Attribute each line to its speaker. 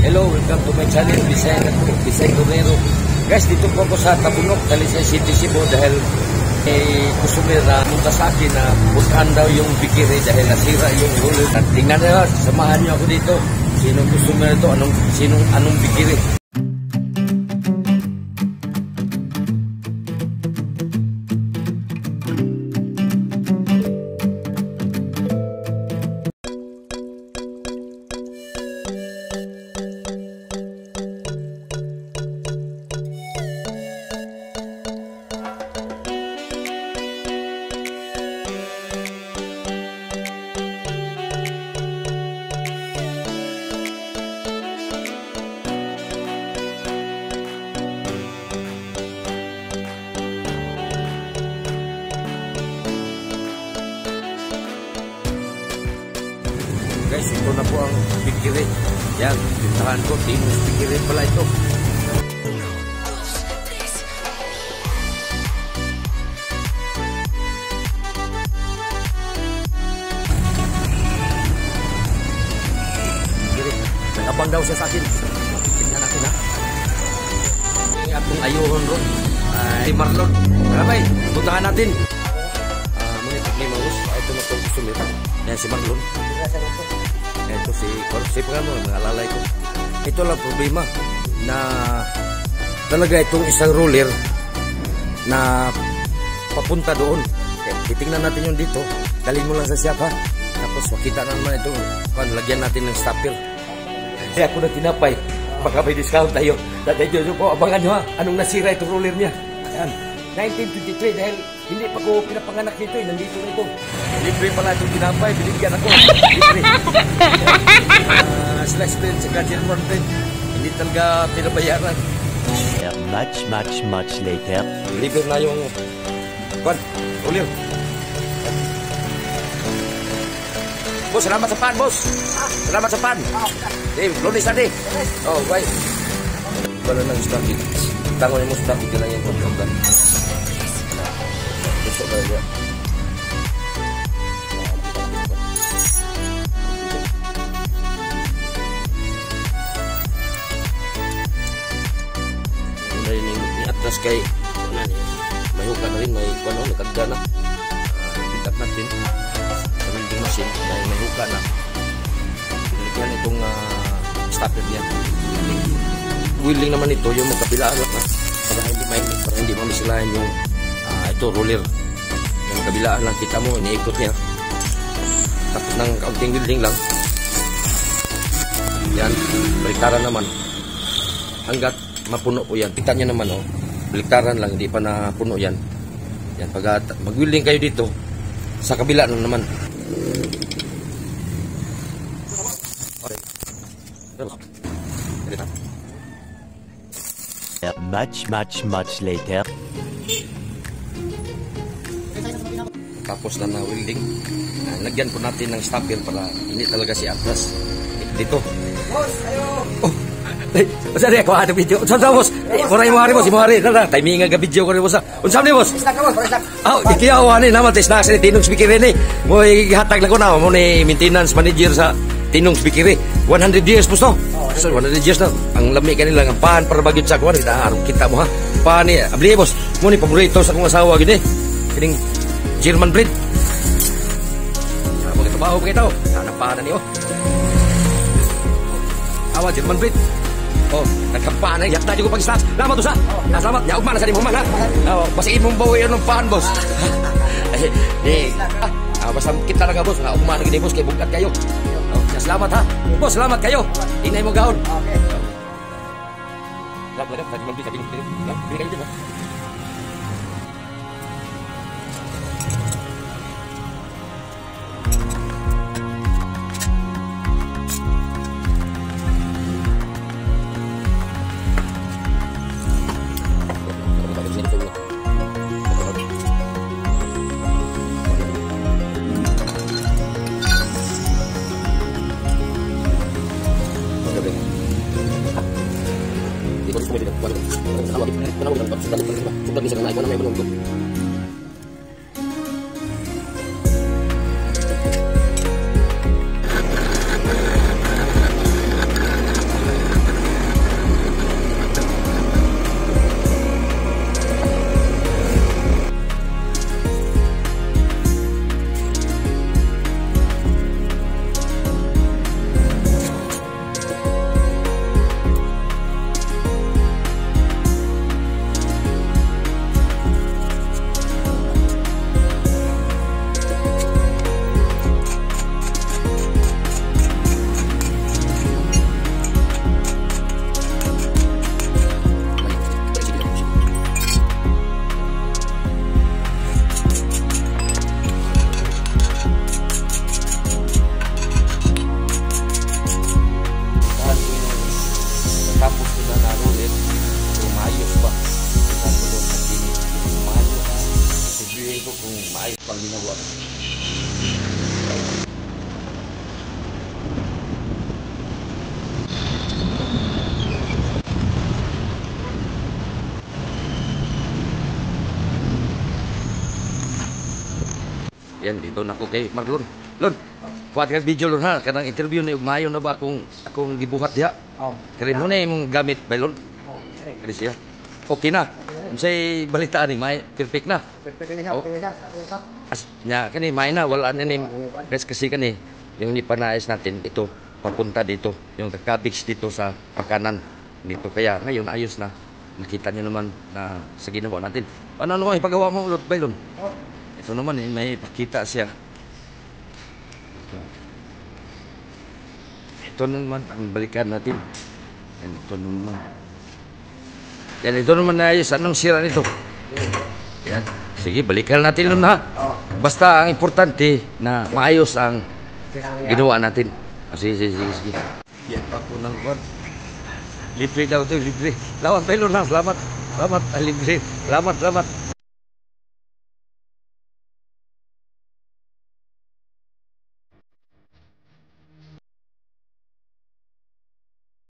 Speaker 1: Hello, welcome to my channel, Bisay Guerrero. Guys, dito po ako sa Tabunok, Talisay City, Cebu dahil customer na punta sa akin na puntaan daw yung bikiri dahil nasira yung ulo. At tingnan nyo, samahan nyo ako dito. Sinong customer ito? Anong bikiri? Guys, ito na po ang bikiri. Yan, pintahan ko. Tinus bikiri pala ito. Bikiri. Nagabang daw siya sa akin. Tingnan natin ha. Yung atong ayuhon ron. Ay, Marlon. Marabay, puntahan natin. Munit ni Maus. Ito na po gusto nito. Yan si Marlon. Ito si Pagano, naalalay ko. Ito lang problema na talaga itong isang roller na papunta doon. Titingnan natin yung dito. Dalhin mo lang sa siyapa. Tapos makita naman ito. Lagyan natin ng stopper. Kaya ako na tinapay. Baka may discount tayo. Dati dito po, abangan nyo ha. Anong nasira itong roller niya. Ayan. 1923 dahil hindi pa ko pinapanganak nito eh. Nandito na ito. Libre pala itong tinapay. Binigyan ako. Libre. Sila explain sa German friend. Hindi talaga pinabayaran.
Speaker 2: Much later.
Speaker 1: Libre na yung roller. Boss, salamat sa pan, boss. Salamat sa pan. Lunes tadi. Oh, bye. Wala nang stock. Tangon mo stock. Ito lang yung kontrakan. Besok ba dia? Dari ni atas kay may hukay na rin, may kuano, nakagda na. Pitak natin sa welding machine dahil may hukay na. Pinagyan itong stopper niya. Willing naman ito yung magkabilaan lang para hindi mamisilahan yung ito roller. Yung kabilaan lang kita mo, iniikot niya. Tapos ng kaunting welding lang. Yan, baliktaran naman. Hanggat mapuno po yan. Kita nyo naman oh. Baliktaran lang, hindi pa napuno yan. Yan, pag mag-welding kayo dito, sa kabila na naman.
Speaker 2: Much later.
Speaker 1: Tapos na welding. Lagyan po natin ng stopper para hindi talaga si atras. Dito. Boss, ayo. Oh. Unsa di ako ato video? Unsa boss? Moray mo hari boss, mo hari. Tara, timing nga video ko rin boss. Unsa ni boss? Snack boss, snack. Ikiyaw ani naman snack sa Tinong Bikiri ni. Mo ihatag lang ko na mo ni maintenance manager sa Tinong Bikiri. 100 years boss no. So 100 years na. Ang lami kanila ang pan para bagyod sa kuan kita mo ha. Pan ni abli boss. Mo ni paborito sa akong asawa gid eh. Kining German breed. Mga trabaho pa ito. Nanapahan niyo. Awa German breed. Oh, nagkampana. Yak na ko pag-start. Salamat to sa. Salamat. Ya ugma na sa mo man ha. Oh, basta imong bawi ng pan boss. Basta kita lang boss. Ugma na gid boss kay bugat kayo. Oh, salamat ha. Boss, salamat kayo. Inay mo gahon. Okay. Lahat na tadi mabisa din. Bili kayo dito. Bisa naik mana yang belum. Yan, dito na ako kay Marlon. Lon, kuha ka video Lon ha. Kanang interview ni Ugmayo na ba akong gibuhat diha.
Speaker 3: Oh.
Speaker 1: Kaya mo na yung gamit ba Lon?
Speaker 3: Oh.
Speaker 1: Kaya siya. Okay na. Unsay balitaan ni may perfect na.
Speaker 3: Perfect na siya.
Speaker 1: Oh.
Speaker 3: Okay na siya.
Speaker 1: As nya kani may na wala na ni kasi kani yung ipanayos natin ito papunta dito yung kabix dito sa pakanan dito kaya ngayon ayos na nakita niyo naman na sa ginawa natin ano naman ipagawa mo Lord Baylon
Speaker 3: Oh.
Speaker 1: ito naman may pakita siya ito naman ang balikan natin yan ito naman yan ito naman na ayos anong sira nito yan sige balikan natin nun ha
Speaker 3: Oh.
Speaker 1: basta ang importante na maayos ang
Speaker 3: Kailangan
Speaker 1: ginawa natin. Sige. Yan pa po ng kwan. Libre daw ito, libre. Salamat, Pelo na. Salamat. Libre. Salamat.